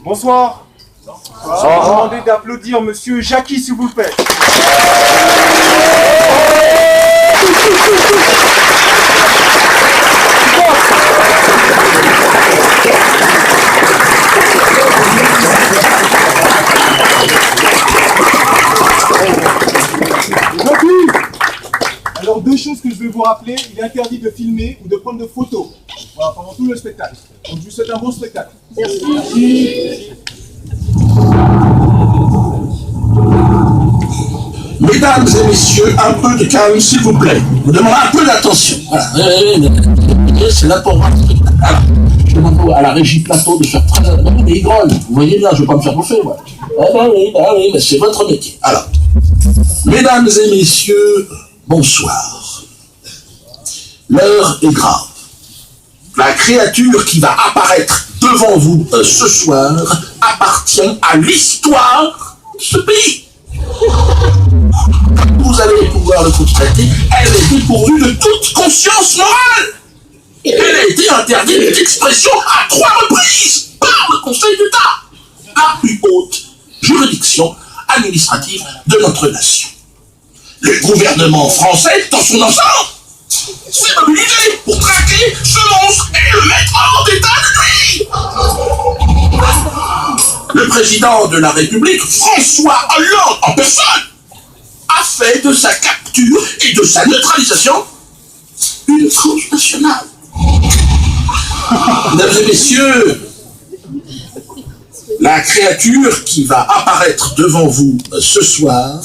Bonsoir. Je vais vous demander d'applaudir Monsieur Jackie, s'il vous plaît. Alors, deux choses que je vais vous rappeler. Il est interdit de filmer ou de prendre de photos. Voilà, pendant tout le spectacle. Donc, je vous souhaite un bon spectacle. Merci. Mesdames et messieurs, un peu de calme, s'il vous plaît. Je vous demande un peu d'attention. Voilà. C'est là pour voir. Alors, je demande à la régie plateau de faire très attention. Mais il grogne. Vous voyez bien, je ne vais pas me faire bouffer, moi. Oui, mais c'est votre métier. Alors, mesdames et messieurs, bonsoir. L'heure est grave. La créature qui va apparaître devant vous ce soir appartient à l'histoire de ce pays. Vous allez pouvoir le constater, elle est dépourvue de toute conscience morale. Elle a été interdite d'expression à 3 reprises par le Conseil d'État, la plus haute juridiction administrative de notre nation. Le gouvernement français, dans son ensemble, s'est mobilisé pour traquer ce monstre et le mettre hors d'état de nuire. Le président de la République, François Hollande en personne, a fait de sa capture et de sa neutralisation une cause nationale. Mesdames et messieurs, la créature qui va apparaître devant vous ce soir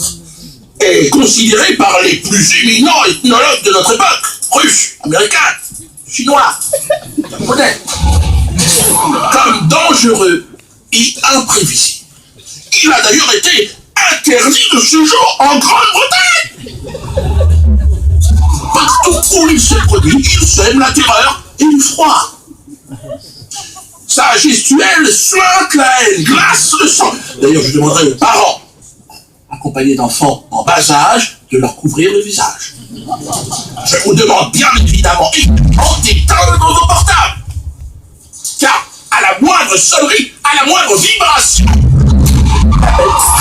est considérée par les plus éminents ethnologues de notre époque, russes, américains, chinois, japonais, comme dangereux et imprévisible. Il a d'ailleurs été interdit de séjour en Grande-Bretagne. Partout où il se produit, il sème la terreur et le froid. Sa gestuelle sointe la haine, glace le sang. D'ailleurs, je demanderai aux parents, accompagnés d'enfants en bas âge, de leur couvrir le visage. Je vous demande bien évidemment d'éteindre vos portables. Car à la moindre sonnerie, à la moindre vibration,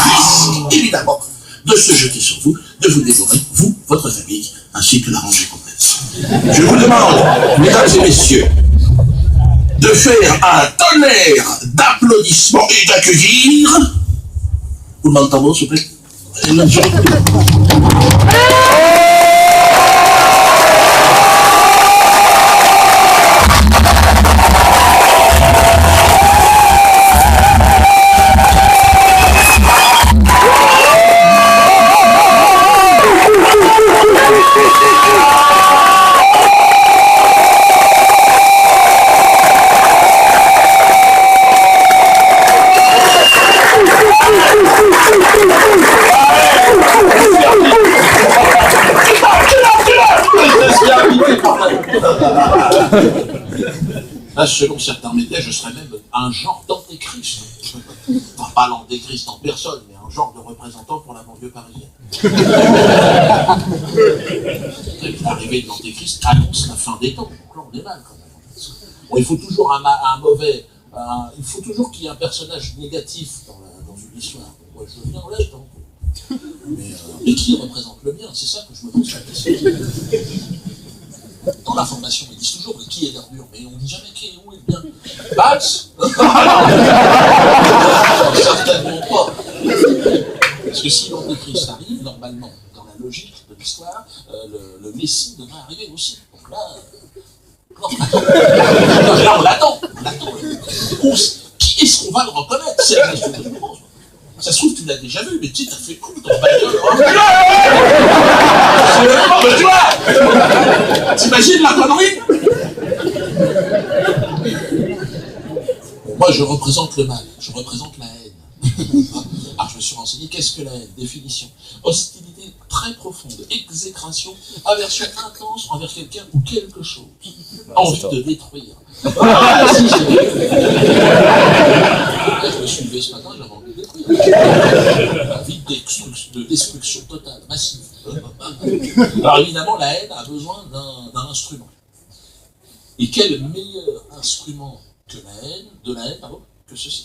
risque évidemment de se jeter sur vous, de vous dévorer, vous, votre famille, ainsi que la rangée complète. Je vous demande, mesdames et messieurs, de faire un tonnerre d'applaudissements et d'accueillir... Vous demandez tambour, s'il vous plaît? Là, selon certains médias, je serais même un genre d'antéchrist. Enfin, pas l'antéchrist en personne, mais un genre de représentant pour la banlieue parisienne. L'arrivée de l'antéchrist annonce la fin des temps. Donc là, on est mal quand même. Bon, il faut toujours un mauvais... il faut toujours qu'il y ait un personnage négatif dans une histoire. Moi, je veux bien en l'aide. Mais qui représente le bien? C'est ça que je me pose la question. Dans l'information, ils disent toujours qui est leur mur, mais on ne dit jamais qui est où est le bien. Bax certainement pas. Parce que si l'antéchrist arrive, normalement, dans la logique de l'histoire, le Messie devrait arriver aussi. Donc là, là on l'attend. Qui est-ce qu'on va le reconnaître? C'est la question que je me pose. Ça se trouve, tu l'as déjà vu, mais tu sais, t'as fait coup dans bagnole. Tu vois, t'imagines la connerie? Moi, je représente le mal, je représente la haine. Alors, je me suis renseigné, qu'est-ce que la haine? Définition. Hostilité très profonde, exécration, aversion intense envers quelqu'un ou quelque chose. Envie de détruire. Si, je me suis levé ce matin, j'avais envie de détruire. Envie de destruction totale, massive. Alors évidemment, la haine a besoin d'un instrument. Et quel meilleur instrument que la haine, que ceci?